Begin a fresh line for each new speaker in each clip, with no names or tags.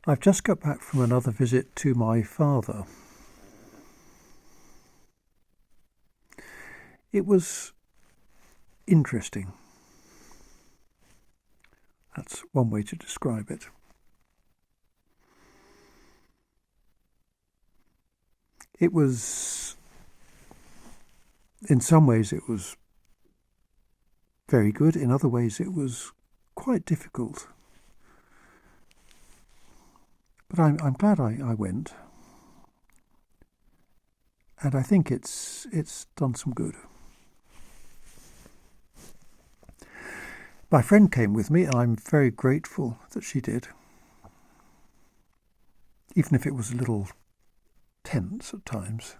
I've just got back from another visit to my father. It was interesting. That's one way to describe it. It was, in some ways, it was very good. In other ways, it was quite difficult. But I'm glad I went. And I think it's done some good. My friend came with me, and I'm very grateful that she did. Even if it was a little tense at times.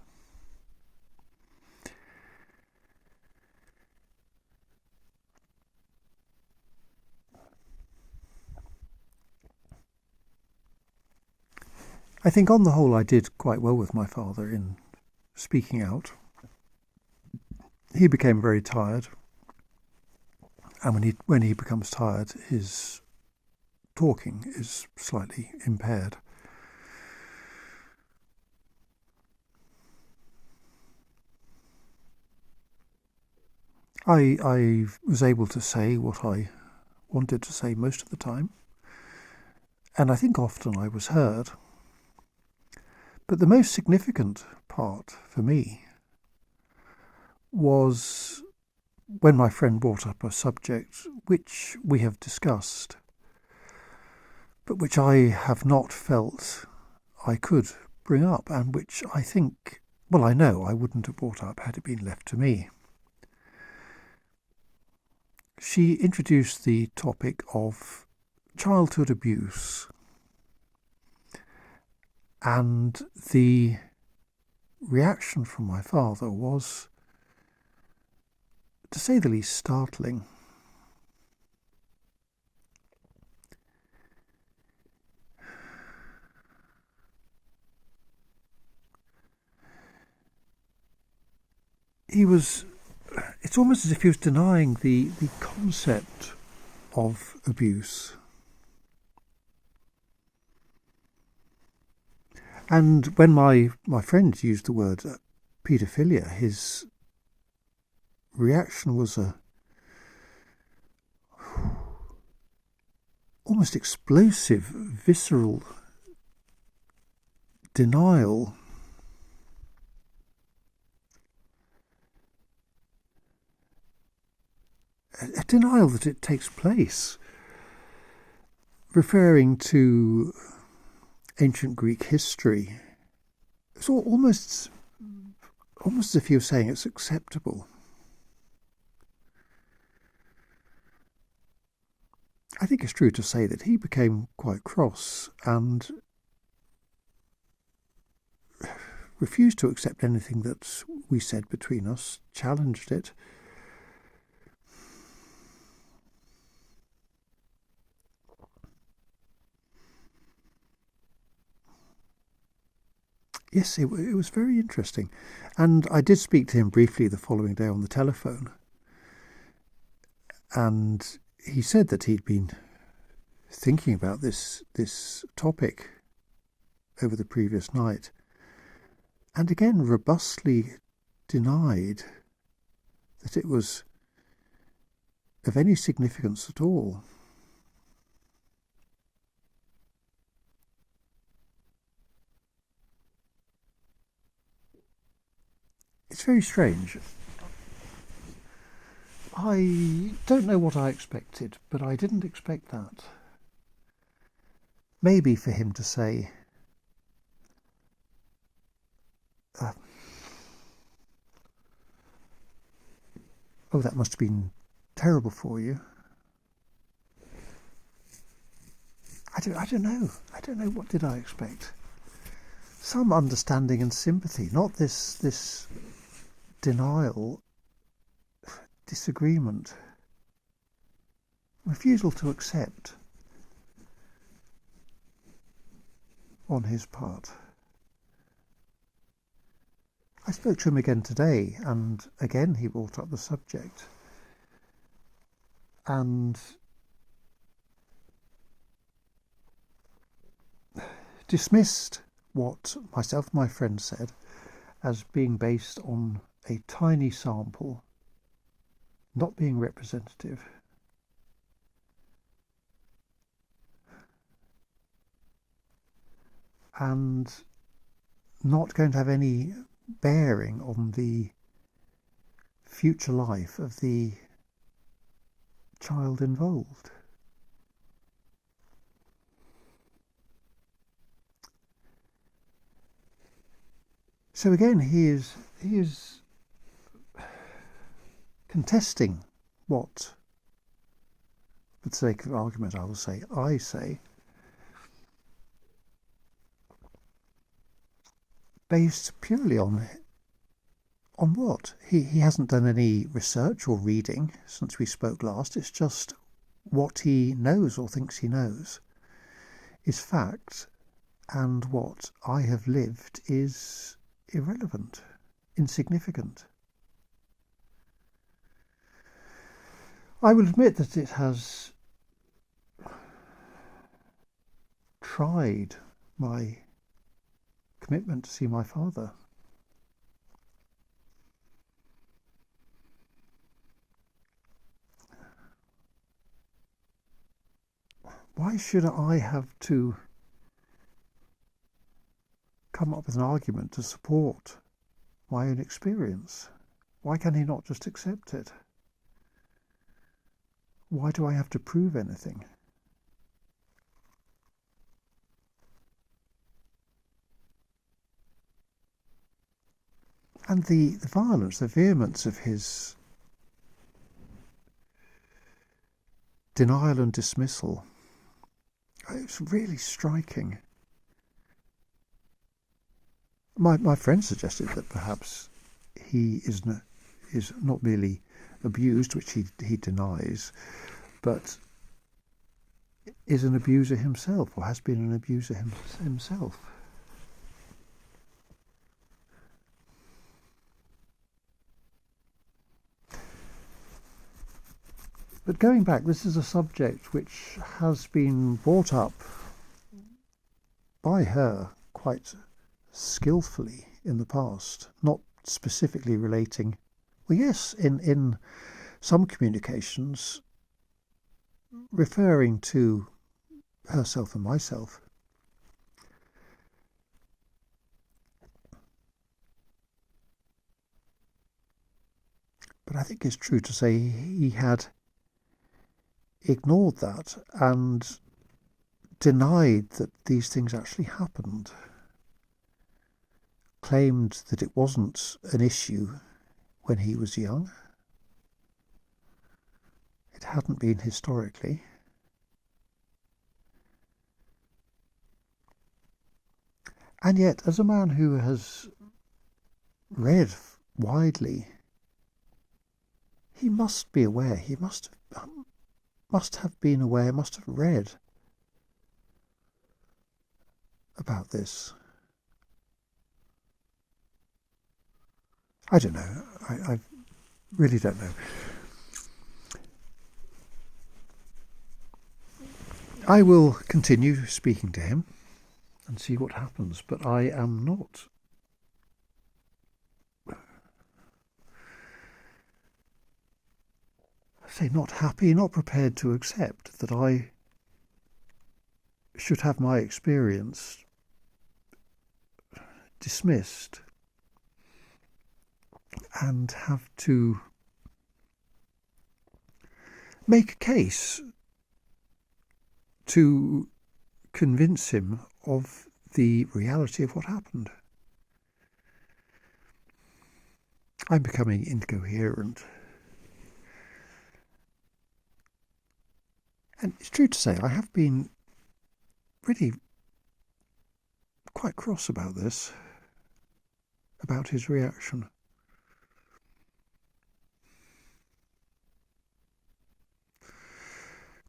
I think on the whole I did quite well with my father in speaking out. He became very tired, and when he becomes tired, his talking is slightly impaired. I was able to say what I wanted to say most of the time, and I think often I was heard. But the most significant part for me was when my friend brought up a subject which we have discussed, but which I have not felt I could bring up, and which I think, well, I know I wouldn't have brought up had it been left to me. She introduced the topic of childhood abuse, and the reaction from my father was, to say the least, startling. It's almost as if he was denying the concept of abuse. And when my friend used the word paedophilia, his reaction was a almost explosive, visceral denial. A denial that it takes place, referring to ancient Greek history. It's almost as if he was saying it's acceptable. I think it's true to say that he became quite cross and refused to accept anything that we said between us, challenged it. Yes, it was very interesting. And I did speak to him briefly the following day on the telephone. And he said that he'd been thinking about this topic over the previous night, and again robustly denied that it was of any significance at all. It's very strange. I don't know what I expected, but I didn't expect that. Maybe for him to say, oh, that must have been terrible for you. I don't know. I don't know, what did I expect? Some understanding and sympathy, not this denial, disagreement, refusal to accept on his part. I spoke to him again today, and again he brought up the subject. And dismissed what myself and my friend said as being based on a tiny sample, not being representative. And not going to have any bearing on the future life of the child involved. So again, he is contesting what, for the sake of argument, I say, based purely on what? He hasn't done any research or reading since we spoke last. It's just what he knows or thinks he knows is fact, and what I have lived is irrelevant, insignificant. I will admit that it has tried my commitment to see my father. Why should I have to come up with an argument to support my own experience? Why can he not just accept it? Why do I have to prove anything? And the violence, the vehemence of his denial and dismissal, it's really striking. My friend suggested that perhaps he is not merely abused, which he denies, but is an abuser himself, or has been an abuser himself. But going back, this is a subject which has been brought up by her quite skillfully in the past, not specifically relating, well, yes, in some communications, referring to herself and myself. But I think it's true to say he had ignored that and denied that these things actually happened, claimed that it wasn't an issue when he was young. It hadn't been historically. And yet, as a man who has read widely, he must be aware, he must have been aware, must have read about this. I don't know. I really don't know. I will continue speaking to him and see what happens, but I am not not happy, not prepared to accept that I should have my experience dismissed and have to make a case to convince him of the reality of what happened. I'm becoming incoherent. And it's true to say I have been really quite cross about this, about his reaction.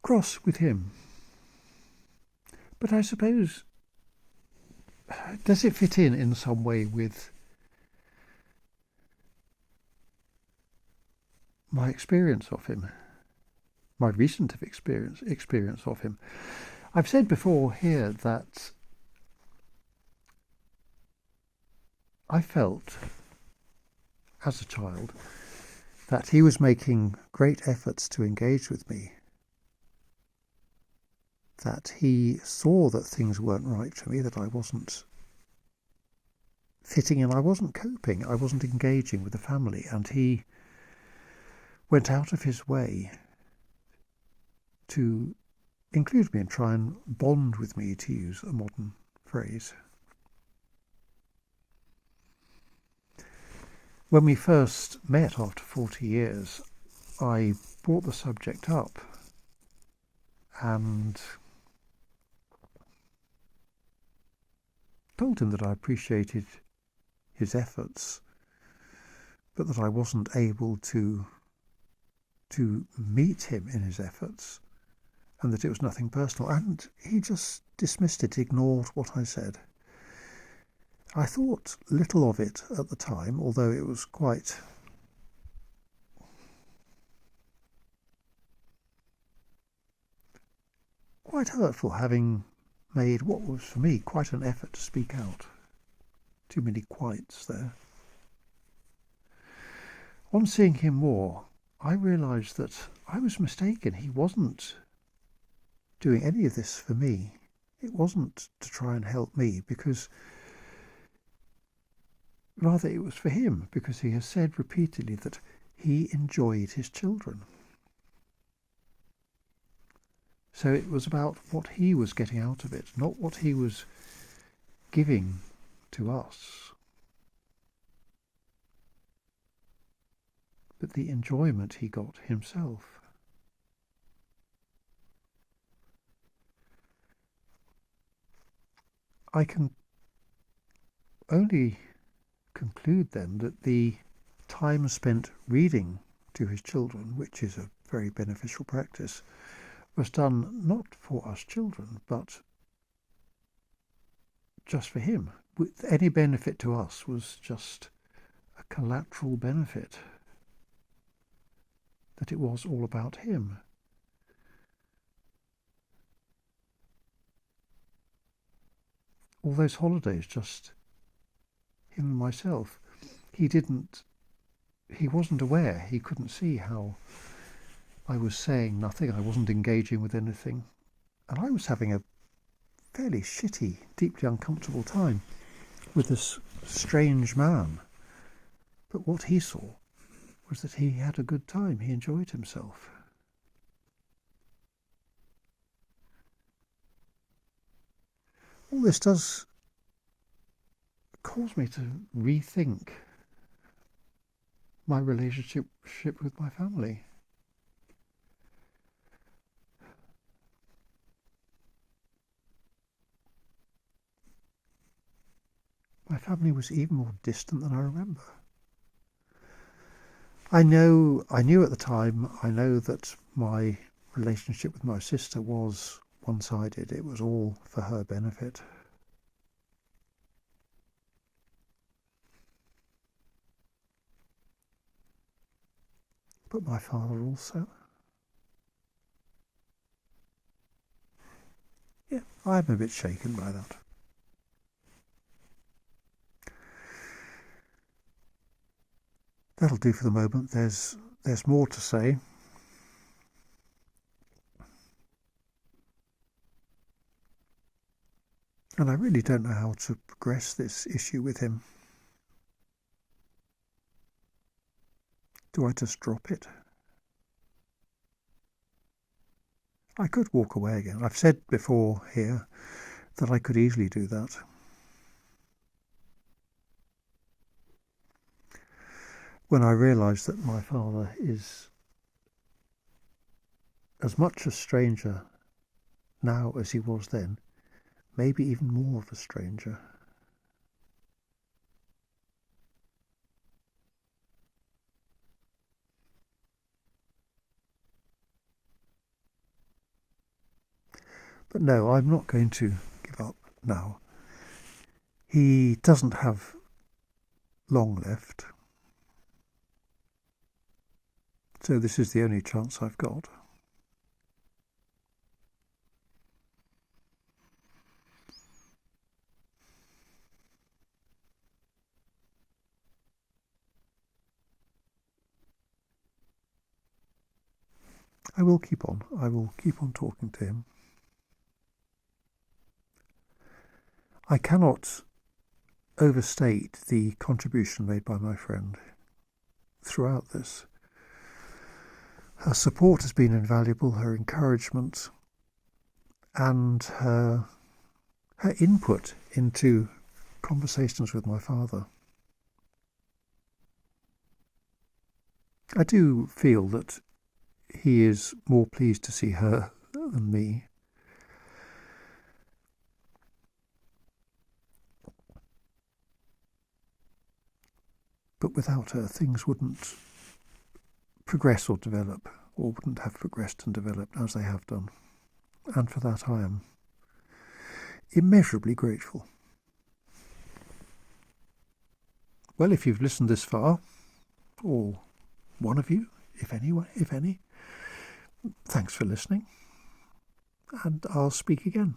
Cross with him. But I suppose, does it fit in some way with my experience of him? My recent experience of him. I've said before here that I felt, as a child, that he was making great efforts to engage with me, that he saw that things weren't right for me, that I wasn't fitting in, I wasn't coping, I wasn't engaging with the family, and he went out of his way to include me and try and bond with me, to use a modern phrase. When we first met after 40 years, I brought the subject up and told him that I appreciated his efforts, but that I wasn't able to meet him in his efforts, and that it was nothing personal. And he just dismissed it, ignored what I said. I thought little of it at the time, although it was quite hurtful, having made what was for me quite an effort to speak out. Too many quites there. On seeing him more, I realised that I was mistaken. He wasn't doing any of this for me. It wasn't to try and help me, because rather it was for him, because he has said repeatedly that he enjoyed his children. So it was about what he was getting out of it, not what he was giving to us, but the enjoyment he got himself. I can only conclude then that the time spent reading to his children, which is a very beneficial practice, was done not for us children, but just for him. Any benefit to us was just a collateral benefit, that it was all about him. All those holidays, just him and myself. He wasn't aware, he couldn't see how I was saying nothing, I wasn't engaging with anything, and I was having a fairly shitty, deeply uncomfortable time with this strange man. But what he saw was that he had a good time, he enjoyed himself. All this does cause me to rethink my relationship with my family. My family was even more distant than I remember. I knew at the time, I know that my relationship with my sister was one-sided. It was all for her benefit. But my father also. Yeah, I'm a bit shaken by that. That'll do for the moment. There's more to say. And I really don't know how to progress this issue with him. Do I just drop it? I could walk away again. I've said before here that I could easily do that. When I realised that my father is as much a stranger now as he was then, maybe even more of a stranger. But no, I'm not going to give up now. He doesn't have long left, so this is the only chance I've got. I will keep on. I will keep on talking to him. I cannot overstate the contribution made by my friend throughout this. Her support has been invaluable, her encouragement, and her input into conversations with my father. I do feel that he is more pleased to see her than me. But without her, things wouldn't progress or develop, or wouldn't have progressed and developed as they have done. And for that I am immeasurably grateful. Well, if you've listened this far, or one of you, if any, thanks for listening, and I'll speak again.